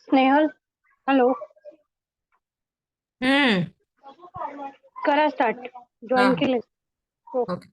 Snehal, hello. हम्म. करा start. Join हाँ. केले हो. Okay.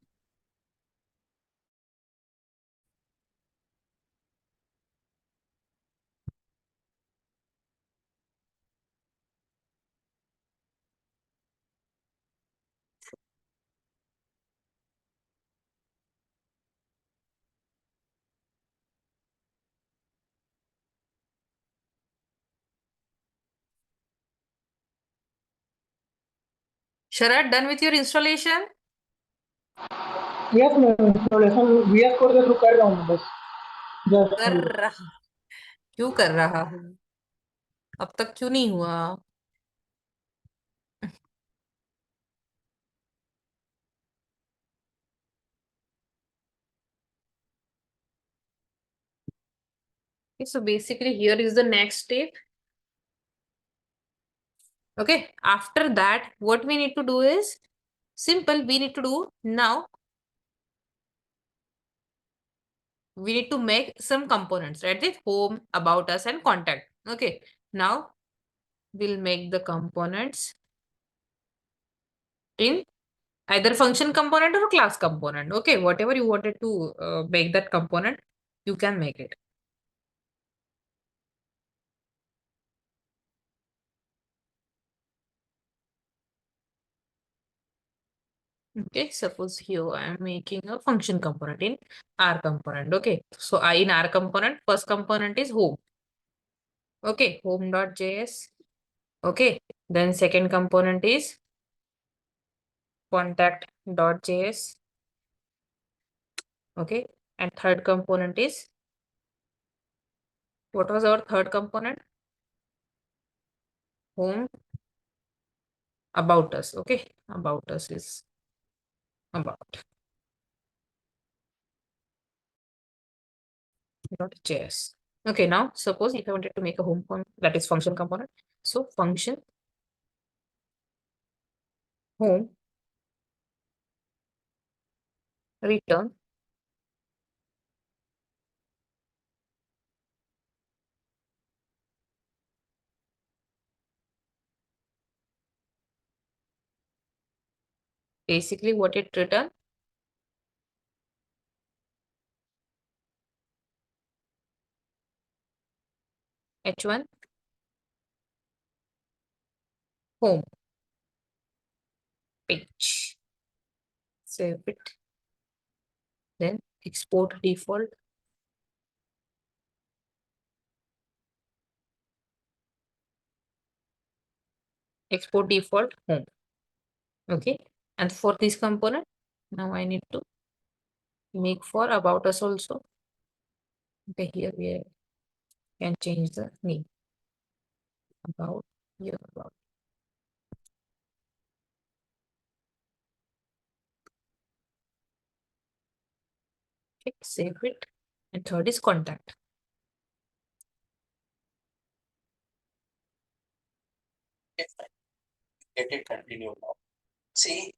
Sharad, done with your installation? Yes मैं इंस्टॉलेशन वीएस कोड के थ्रू कर रहा हूँ बस कर जस्ट रहा. क्यों कर रहा हूँ? अब तक क्यों नहीं हुआ? Okay, so basically here is the next step. Okay, after that, what we need to do is simple. We need to do now. We need to make some components, right? This home, about us, and contact. Okay, now we'll make the components in either function component or class component. Okay, whatever you wanted to make that component, you can make it. Okay, suppose here I am making a function component in R component. Okay, so I in R component, first component is home. Okay, home.js. Okay, then second component is contact.js. Okay, and third component is, what was our third component? Home about us. Okay, about us is about .js. Okay, now suppose if I wanted to make a home that is function component, so function home return basically what it return h1 home page. Save it. Then export default. Export default home. Okay. And for this component, now I need to make for about us also. Okay, here we can change the name. About here about. Okay, save it. And third is contact. Let it continue now. See,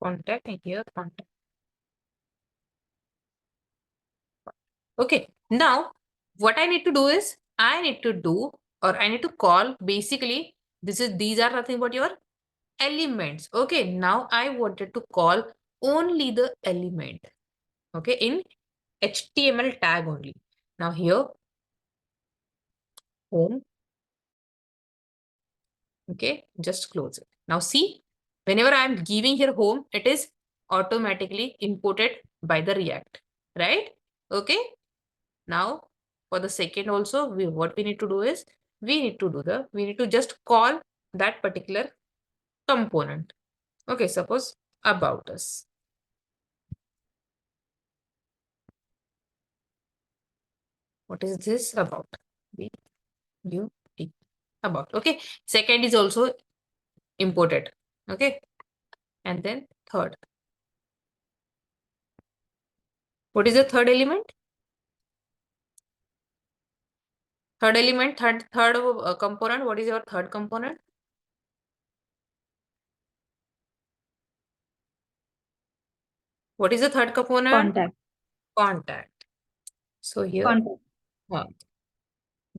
Contact and here contact. Okay, now what I need to do is I need to call basically these are nothing but your elements. Okay, now I wanted to call only the element. Okay, in HTML tag only. Now here home. Okay, just close it. Now see, whenever I am giving here home, it is automatically imported by the React, right? Okay. Now for the second also, what we need to do is we need to just call that particular component. Okay, suppose about us. What is this about? About. Okay, second is also imported. Okay, and then third. What is the third element? Third element, third component. What is your third component? What is the third component? Contact. Contact. So here Contact.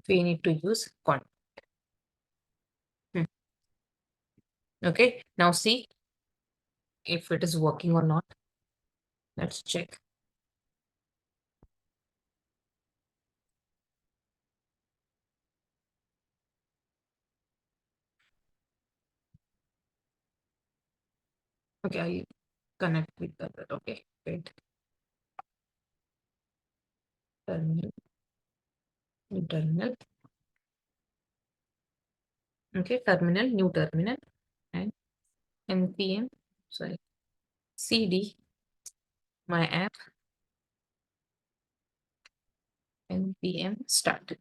we need to use contact. Okay, now see if it is working or not. Let's check. Okay, I connect with that. Okay, wait. Terminal. New terminal. Okay, terminal, new terminal, and npm, sorry, cd, my app, npm start.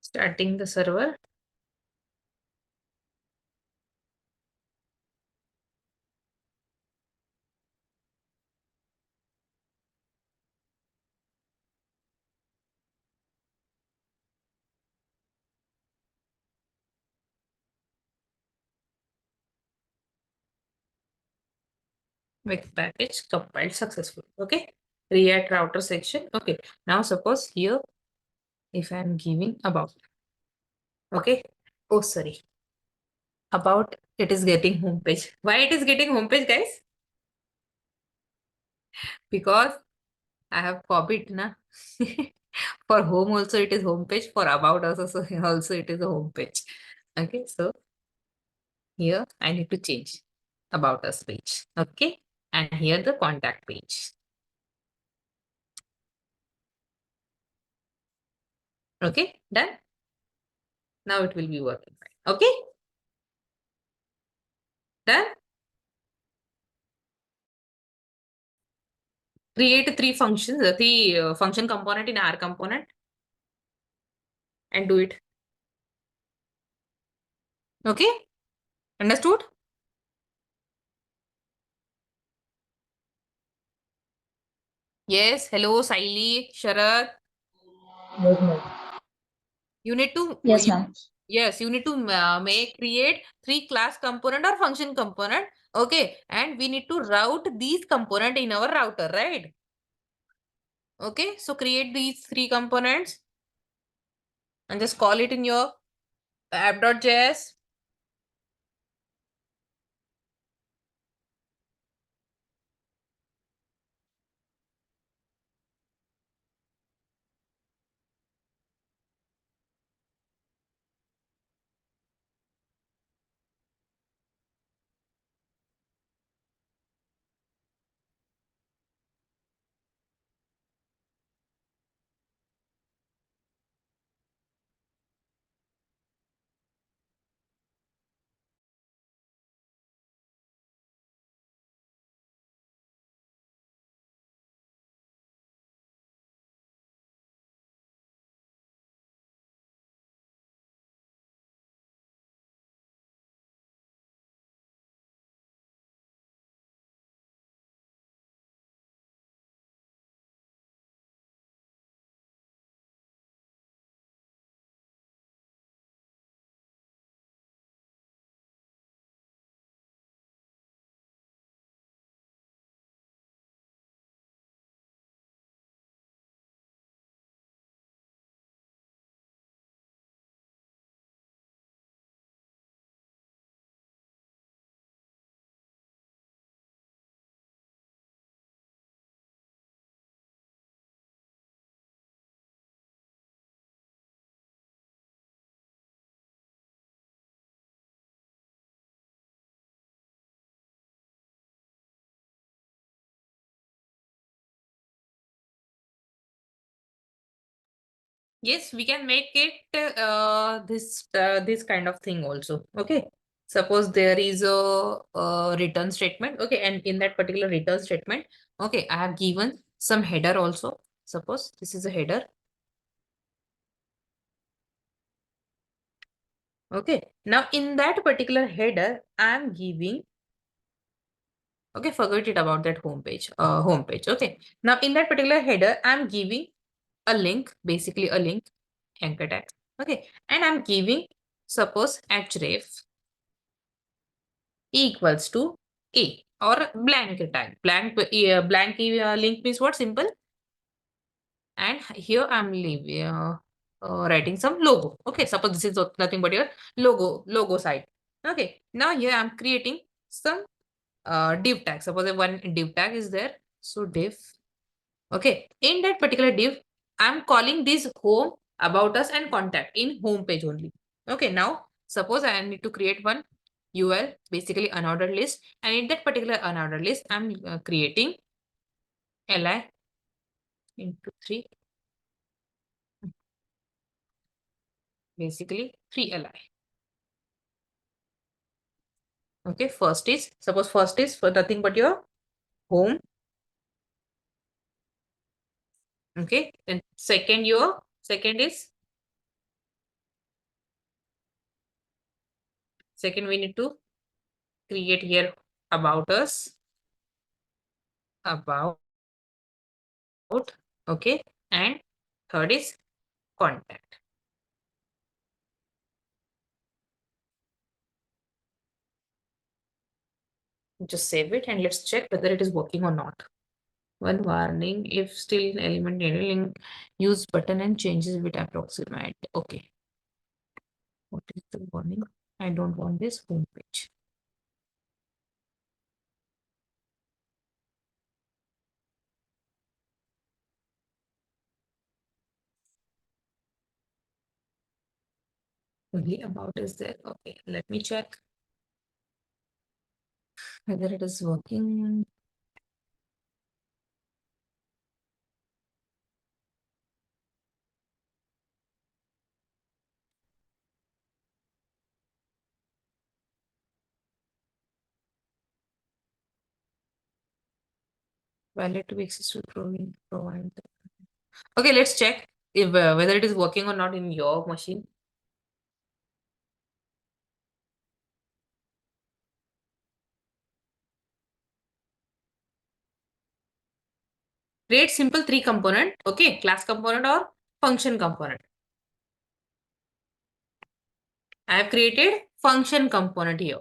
Starting the server. With package compiled successfully. Okay, React router section. Okay, now suppose here if I'm giving about, okay, oh sorry, about it is getting homepage. Why it is getting homepage, guys? Because I have copied na. For home also it is homepage, for about also it is a homepage. Okay, so here I need to change about us page. Okay, and here the contact page. Okay, done. Now it will be working fine. Okay, done. Create three functions, three function component in R component and do it. Okay, understood? Yes, hello, Saili, Sharad. Yes, ma'am. You need to, Yes, ma'am. yes, you need to create three class component or function component. Okay, and we need to route these component in our router, right? Okay, so create these three components and just call it in your app.js. Yes, we can make it this kind of thing also. Okay. Suppose there is a return statement. Okay, and in that particular return statement, okay, I have given some header also. Suppose this is a header. Okay. Now in that particular header, I am giving. Okay, forget it about that home page. Okay. Now in that particular header, I'm giving a link, basically a link, anchor tag. Okay, and I'm giving suppose href equals to a or blank tag. Blank link means what? Simple. And here I'm leaving writing some logo. Okay, suppose this is nothing but your logo site. Okay, now here I'm creating some div tag. Suppose one div tag is there. So div. Okay, in that particular div, I'm calling this home, about us, and contact in home page only. Okay, now suppose I need to create one UL, basically unordered list, and in that particular unordered list, I'm creating li into 3, basically 3 li. Okay, first is suppose first is for nothing but your home. Okay, then second is second we need to create here about us, about, okay, and third is contact. Just save it and let's check whether it is working or not. One warning, if still element any link, use button and changes with approximate. Okay. What is the warning? I don't want this home page. Only about is there. Okay, let me check whether it is working. Valid to be accessed will provide. Okay, let's check if whether it is working or not in your machine. Create simple 3 component. Okay, class component or function component. I have created function component here.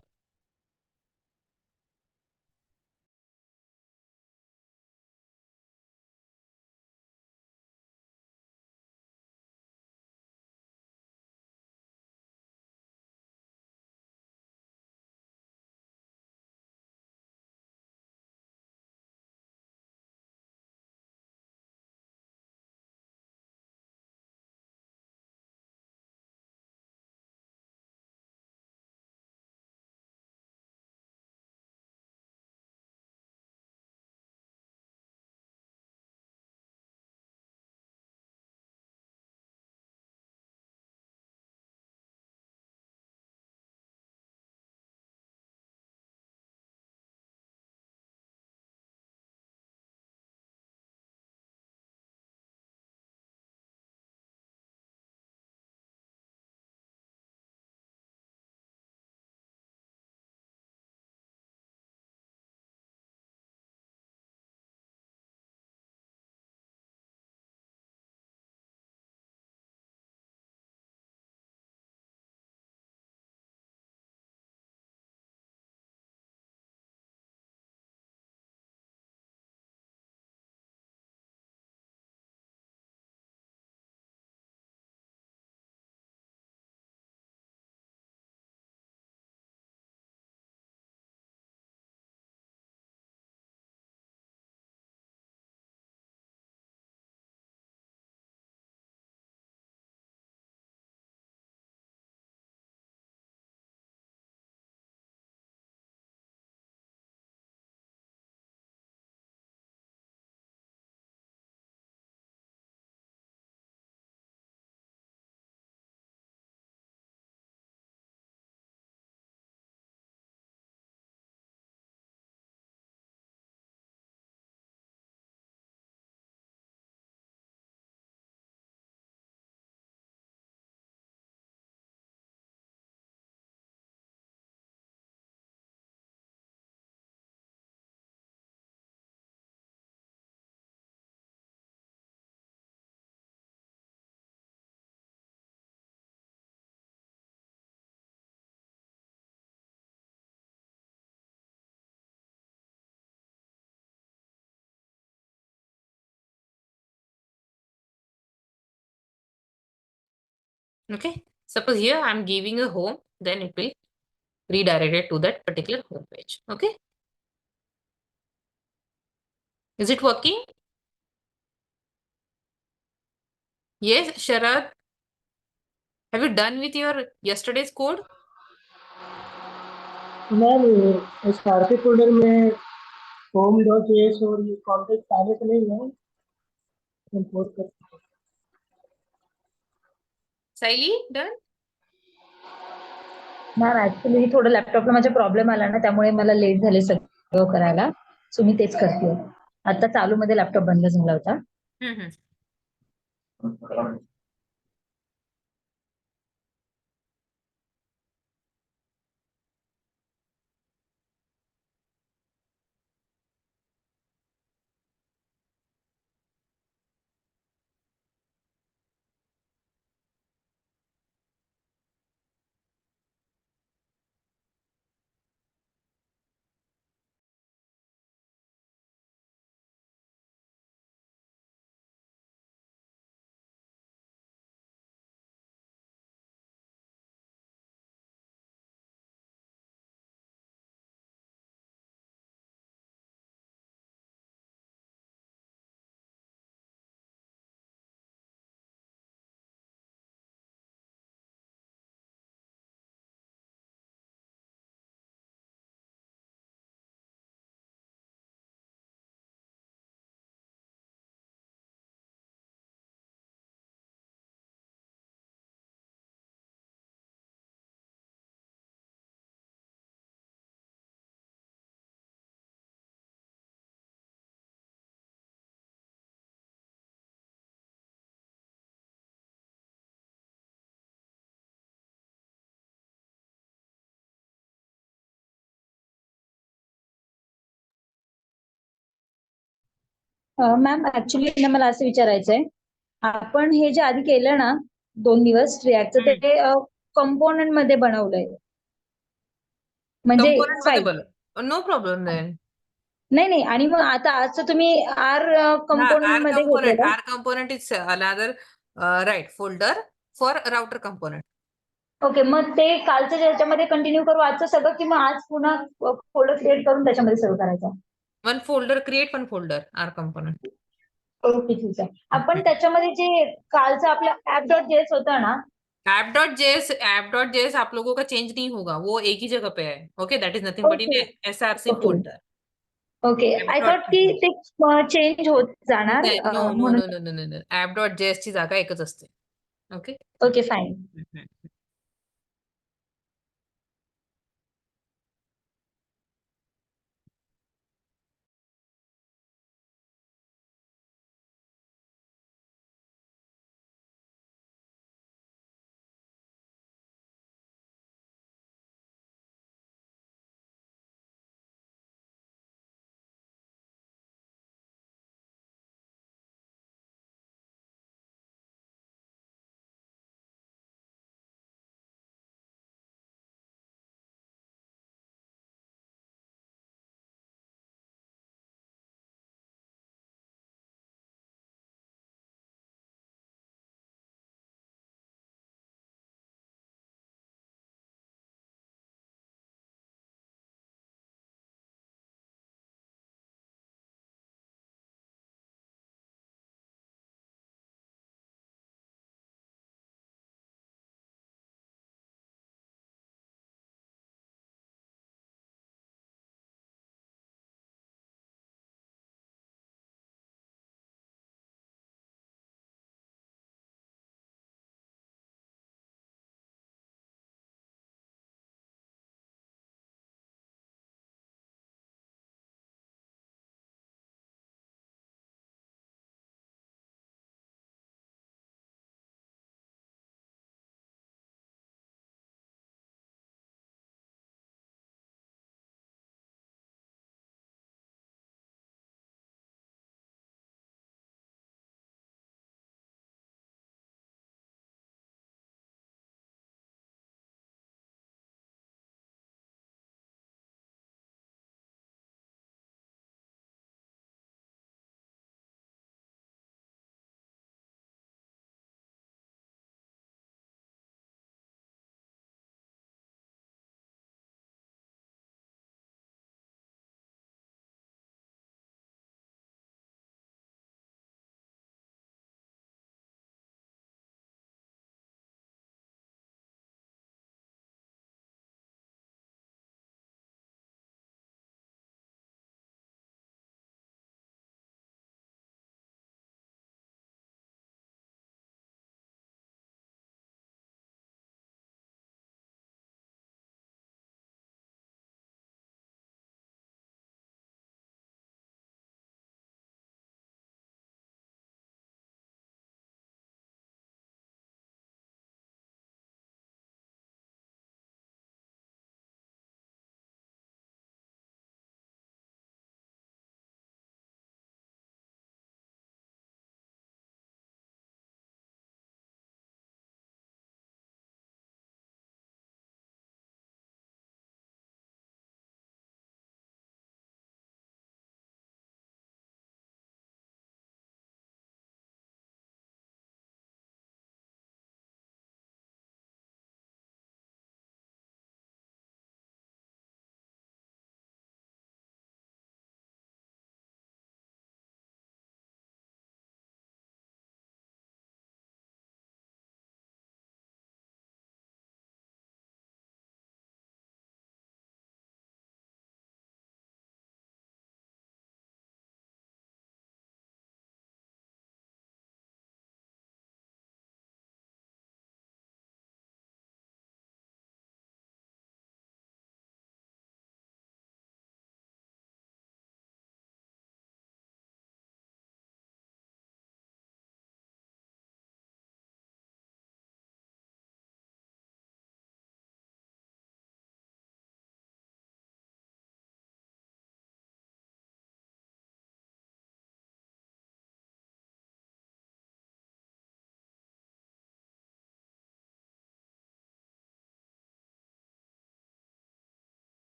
Okay. Suppose here I'm giving a home, then it will redirect it to that particular home page. Okay. Is it working? Yes, Sharad. Have you done with your yesterday's code? Ma'am इस RC folder में home dot JS और ये contact पहले से नहीं है, import कर. Saili, done? Ma'am actually थोडं लॅपटॉपला माझ्या प्रॉब्लेम आला ना, त्यामुळे मला लेट झाले सगळं करायला. सो मी तेच करते. आता चालू मध्ये लॅपटॉप बंद झाला होता. Mm-hmm. मॅम ऍक्च्युली मला असं विचारायचंय, आपण हे जे आधी केलं ना 2 दिवस रिॲक्टचं, ते कंपोनंट मध्ये बनवलंय, म्हणजे Component फाईल. मध्ये no problem then. नाही, आणि मग आता आजचं तुम्ही आर कंपोनंट मध्ये घेतलेलं. R component is another right folder for router component. Okay, मग ते कालच्या ज्याच्यामध्ये कंटिन्यू करू आजचं सगळं, की मग आज पुन्हा फोल्डर क्रिएट करून त्याच्यामध्ये सर्व करायचं? One folder, create one folder, R component. Okay, ठीक आहे. आपण त्याच्यामध्ये जे कालचं आपलं app.js होतं ना, App.js आप लोगों का चेंज नहीं होगा, वो एक ही जगह पे है. Okay, that is nothing but in Okay. SRC Okay. folder. Okay, I thought की ते चेंज होत जाणार No, म्हणून. App.js ची जागा एकच असते. Okay. Okay, fine.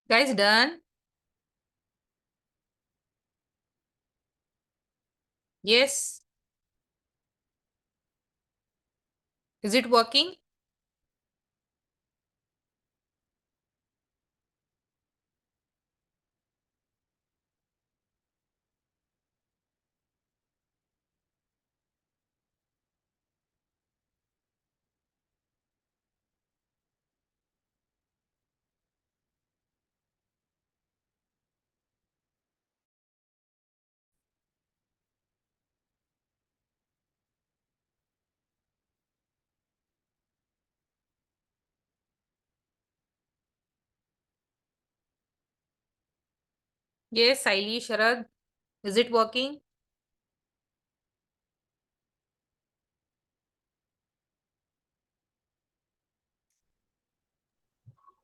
Guys, done? Yes. Is it working? Yes, Saili, Sharad. Is it working?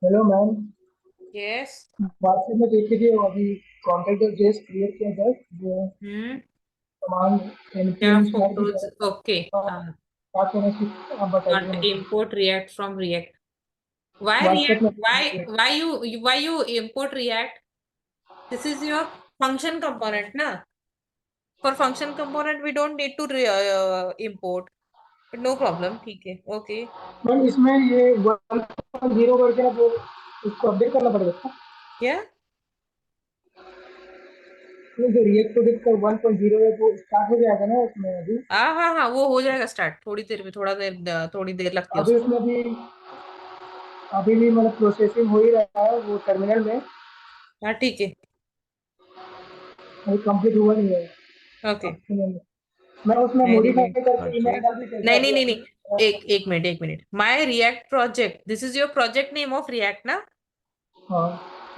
Hello ma'am, Yes. WhatsApp में देख लीजिए अभी कॉन्टैक्ट जेस क्रिएट किया जाए जो Hmm. कमांड क्या npm start भी photos? Okay. क्या करना चाहिए आप बताइए Want मुझे import React from React. Why WhatsApp React? में Why you import React? This is your function component, na? For function component, we don't need to import. But no problem. ठीक है. Okay. Ma'am इसमें ये 1.0 करके ना जो उसको अपडेट करना पड़ेगा क्या? क्या? ये जो रिएक्ट प्रोजेक्ट का 1.0 है वो स्टार्ट हो जाएगा ना उसमें अभी हाँ, वो हो जाएगा स्टार्ट थोड़ी देर में, थोड़ी देर लगती है अभी उसको. उसमें अभी भी मतलब प्रोसेसिंग हो ही रहा है वो टर्मिनल में हाँ, ठीक है. अभी कंप्लीट हुआ नहीं है Okay. अब मैं उसमें My React मॉडिफाई करके ईमेल project. डाल भी देगा नहीं, अभी नहीं, नहीं, नहीं. अपने एक minute. My React project. This is your project name of React, ना? हाँ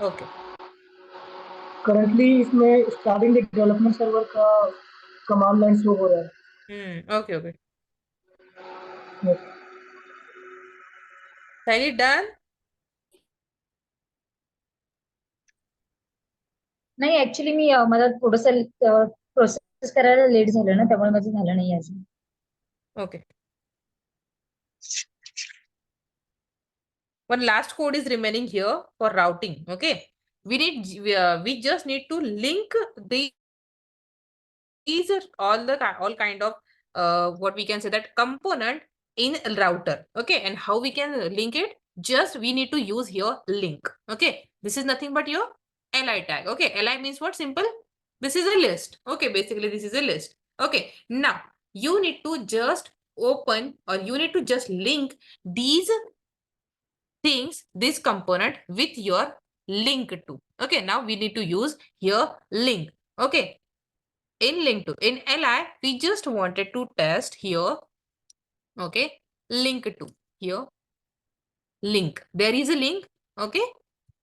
Okay. करंटली इसमें स्टार्टिंग डेवलपमेंट सर्वर का कमांड लाइन शो हो रहा Okay. है Sally, done? नाही ऍक्च्युली मी मला थोडस प्रोसेस करायला लेट झालं ना त्यामुळे माझं झालं नाही अजून. Okay. One last code is remaining here for routing. Okay. We just need to link these are all kind of what we can say that component in router. Okay. And how we can link it? Just we need to use here link. Okay. This is nothing but your li tag. Okay. Li means what? Simple. This is a list. Okay. Basically, this is a list. Okay. Now you need to just open or you need to just link these things, this component with your link to. Okay. Now we need to use here link. Okay. In link to, in li we just wanted to test here. Okay, link to, here link, there is a link. Okay,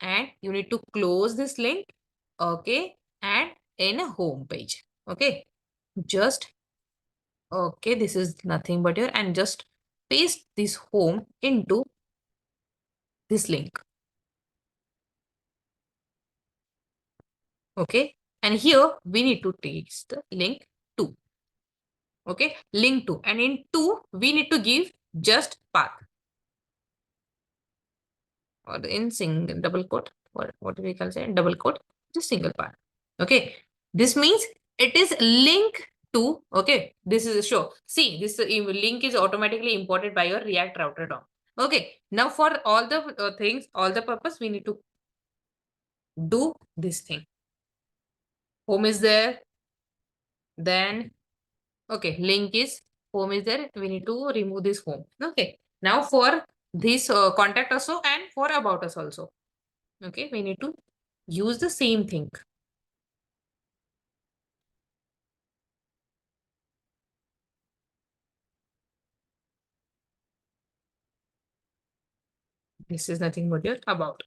and you need to close this link. Okay, and in a home page. Okay, just okay, this is nothing but your, and just paste this home into this link. Okay, and here we need to paste the link to. Okay, link to, and in to we need to give just path, or in single double quote, what we can say double quote, just single path. Okay, this means it is link to. Okay, this is show. See, this link is automatically imported by your React router DOM. Okay, now for all the things, all the purpose, we need to do this thing. Home is there, then okay, link is home is there. We need to remove this home. Okay, now for this contact also and for about us also. Okay, we need to use the same thing. This is nothing but your about.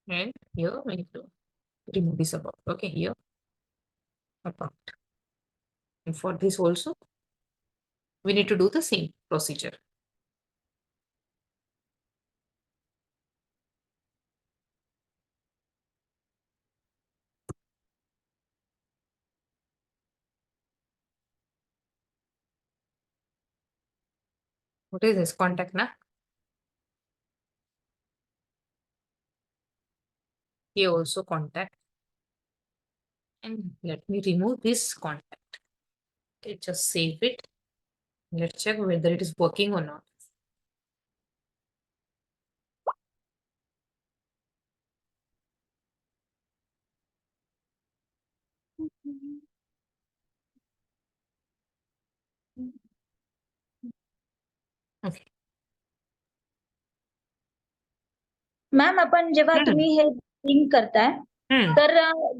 And here we need to remove this about. Okay, here about. And for this also, we need to do the same procedure. What is this? Contact, na? Here also contact. And let me remove this contact. Okay, just save it. Let's check whether it is working or not. Okay. Ma'am आपण जेव्हा हम्म. तुम्ही हे link करताय Hmm. तर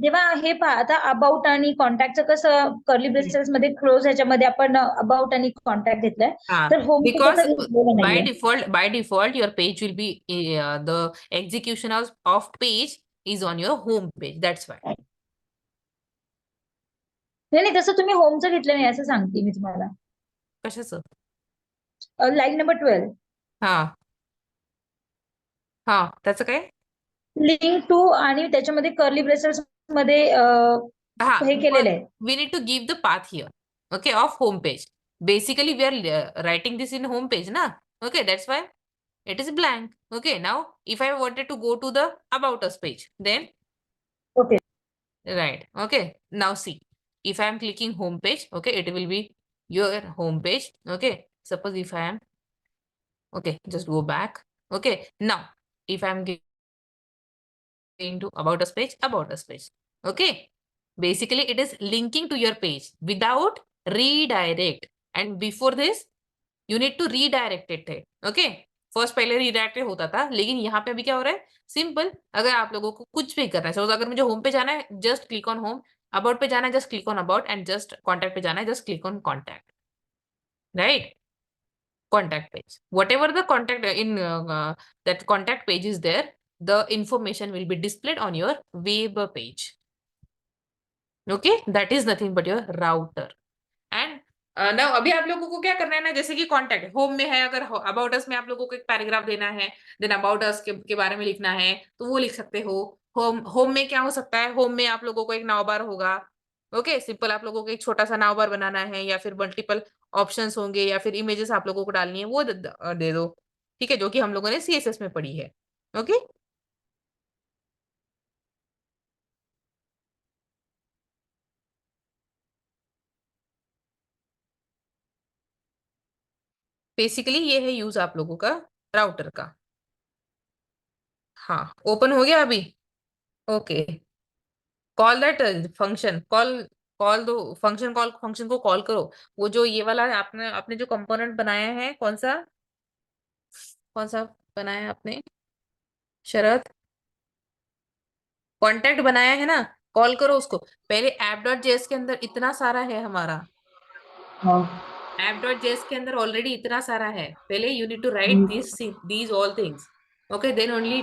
जेव्हा हे पहा आता about आणि कॉन्टॅक्टचं कसं कर्ली ब्रेसेस मध्ये क्लोज ह्याच्यामध्ये आपण अबाउट आणि कॉन्टॅक्ट घेतलंय तर होम Because कसं घेतलेलं नाहीये. by default, your page will be the execution of page is on your home page. That's why. नाही नाही तसं तुम्ही होमचं घेतलं नाही असं सांगते मी तुम्हाला. कशाचं? लाईन नंबर 12 हा हा त्याचं काय? लिंक टू आणि त्याच्यामध्ये कर्ली ब्रेसेस मध्ये हा हे केलेलं आहे. we need to give the path here, okay, of home page. Basically we are writing this in home page, na? Okay, that's why it is blank. Okay, now if I wanted to go to the about us page, then okay right, okay, now see, if I am clicking home page, okay, it will be your home page. Okay, suppose if I am, okay, just go back. Okay, now if I am into about us page, okay, basically it is linking to your page without redirect, and before this you need to redirect it है. Okay, first पहले redirect होता था, लेकिन यहाँ पे अभी क्या हो रहा है, सिंपल, अगर आप लोगों को कुछ भी करना है, सपोज अगर मुझे होम पे जाना है, just click on home, about पे जाना है, just click on about, and just contact पे जाना है, just click on contact, right? Contact page, whatever the contact in that contact page is there, the information will be displayed on your web page. Okay, that is nothing but your router. And now अभी आप लोगों को क्या करना है ना, जैसे कि कॉन्टैक्ट होम में है, अगर अबाउट अस में आप लोगों को एक पैराग्राफ देना है, देन अबाउट अस के बारे में लिखना है, तो वो लिख सकते हो. होम में क्या हो सकता है, होम में आप लोगों को एक नाव बार होगा. ओके, सिंपल आप लोगों को एक छोटा सा नाव बार बनाना है, या फिर मल्टीपल ऑप्शंस होंगे, या फिर इमेजेस आप लोगों को डालनी है, वो दे दो. ठीक है, जो कि हम लोगों ने सीएसएस में पढ़ी है. ओके, बेसिकली ये है यूज आप लोगों का राउटर का. हाँ, ओपन हो गया अभी. Okay, call that function, call call दो फंक्शन, कॉल फंक्शन को कॉल करो. वो जो ये वाला आपने आपने जो कंपोनेंट बनाया है, कौन सा बनाया है आपने, शरद? कॉन्टैक्ट बनाया है ना, कॉल करो उसको. पहले app.js के अंदर इतना सारा है हमारा, हाँ app.js के अंदर ऑलरेडी इतना सारा है. पहले you need to write these all things. Okay, then only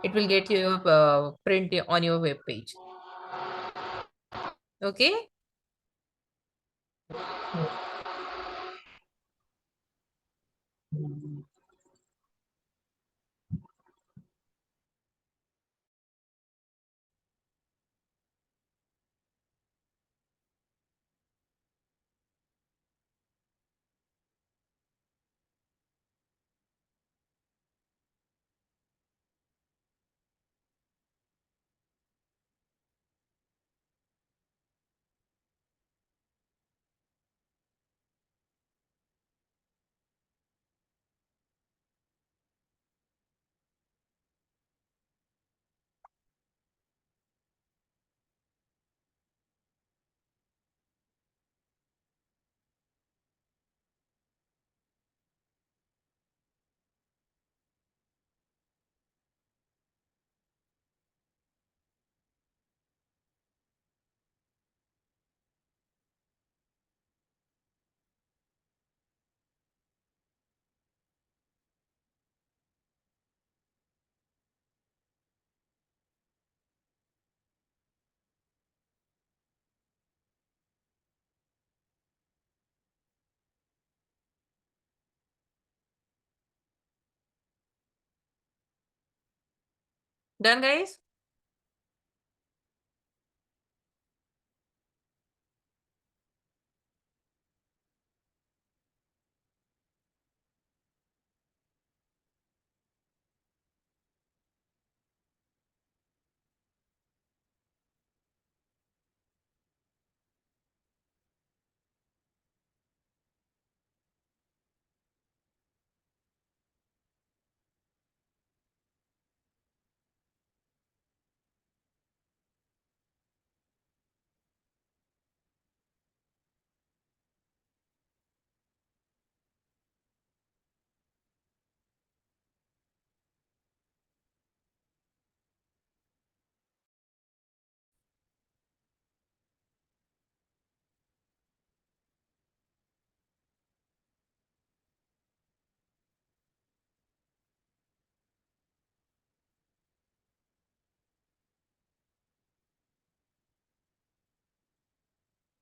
it will get your print on your web page. Okay. Done, guys?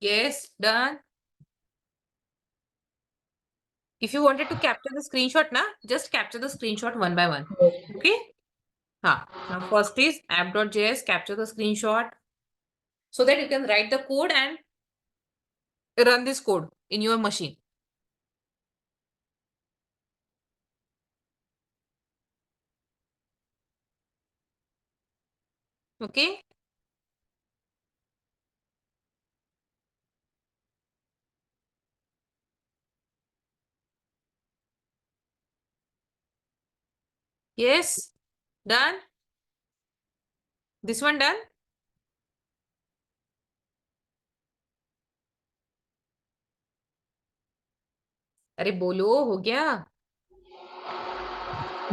Yes, done. If you wanted to capture the screenshot, na, just capture the screenshot one by one. Yes. Okay? Now first is app.js, capture the screenshot so that you can write the code and run this code in your machine. Okay? Yes, done. This one done. अरे बोलो, हो गया?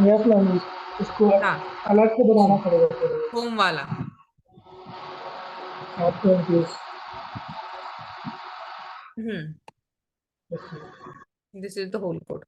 Yes ma'am, इसको हाँ, अलग से बनाना home पड़ेगा फिर। होम वाला. आपको increase. Hmm. This is the whole code.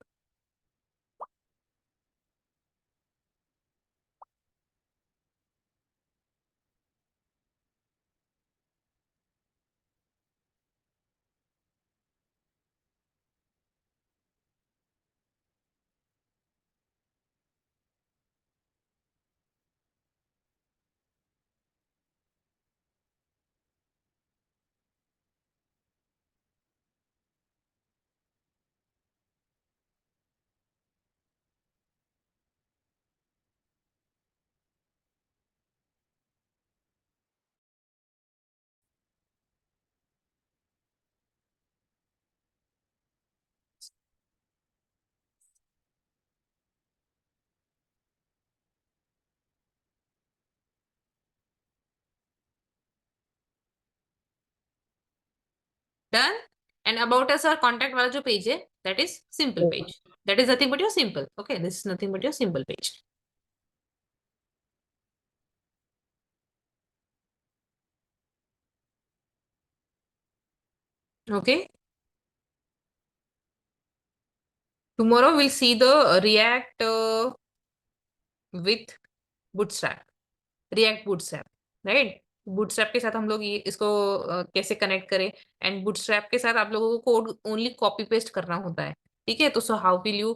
Done. And about us, our contact वाला जो page है, that is simple Yes. page. That is nothing but your simple. Okay, this is nothing but your simple page. Okay. Tomorrow we'll see the React with Bootstrap. React Bootstrap, right? Bootstrap के साथ हम लोग ये इसको कैसे connect करें and Bootstrap के साथ आप लोगों को कोड ओनली कॉपी पेस्ट करना होता है, ठीक है? तो so how will you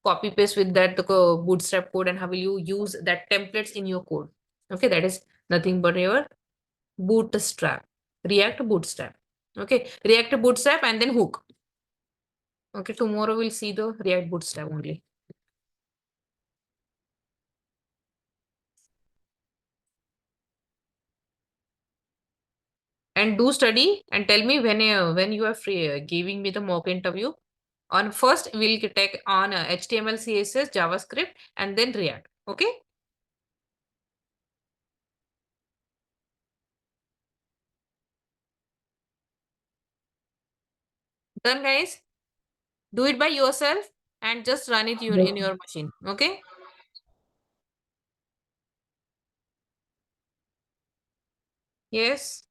copy paste with that Bootstrap code and how will you use that templates in your code? Okay, that is nothing but your Bootstrap, React Bootstrap. Okay, React Bootstrap and then hook. Okay, tomorrow we'll see the React Bootstrap only. And do study and tell me when you are free giving me the mock interview. On first we'll take on HTML, CSS, JavaScript, and then React. Okay. Done, guys. Do it by yourself and just run it in your machine. Okay. Yes.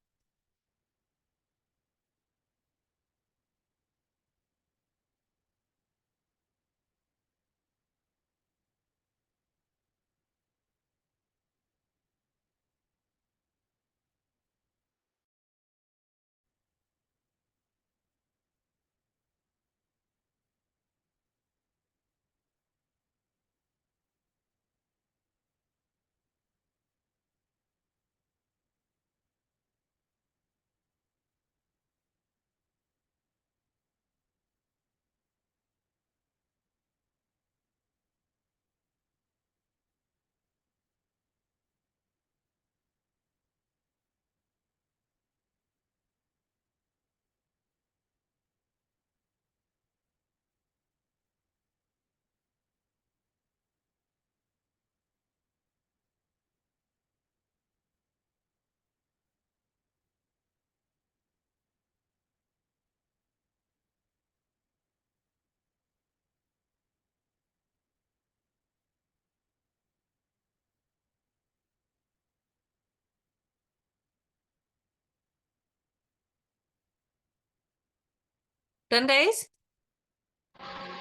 Done, guys.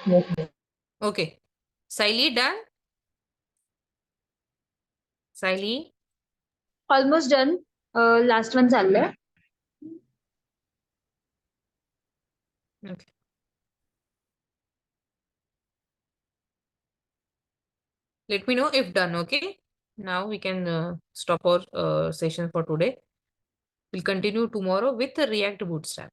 Yes, ma'am. Okay. Saili, done. Saili. Almost done. Last one चाललंय. Okay. Let me know if done. Okay. Now we can stop our session for today. We'll continue tomorrow with the React Bootstrap.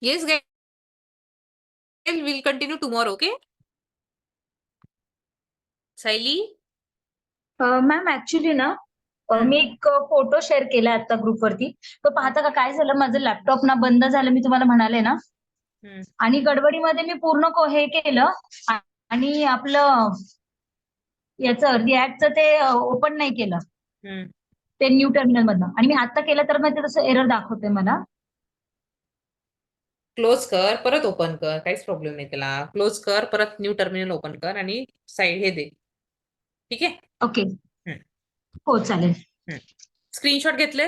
Yes, guys, we'll continue tomorrow, okay? Saili? Ma'am actually ना मी एक photo share केला आता ग्रुपवरती. तो पाहता का काय झालं, माझं लॅपटॉप ना बंद झालं, मी तुम्हाला म्हणाले ना. हम्म. आणि गडबडीमध्ये मी पूर्ण हे केलं आणि आपलं याचं रिॲक्टचं ते ओपन नाही केलं, हम्म. ते न्यू टर्मिनल मधनं. आणि मी आता केलं तर मग ते तसं एरर दाखवते मला. क्लोज कर, परत ओपन कर, काहीच प्रॉब्लेम नाही त्याला. क्लोज कर, परत न्यू टर्मिनल ओपन कर आणि साईड हे दे. ठीक आहे? ओके. हो चालेल. स्क्रीनशॉट घेतले?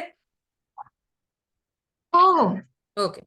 हो हो. ओके.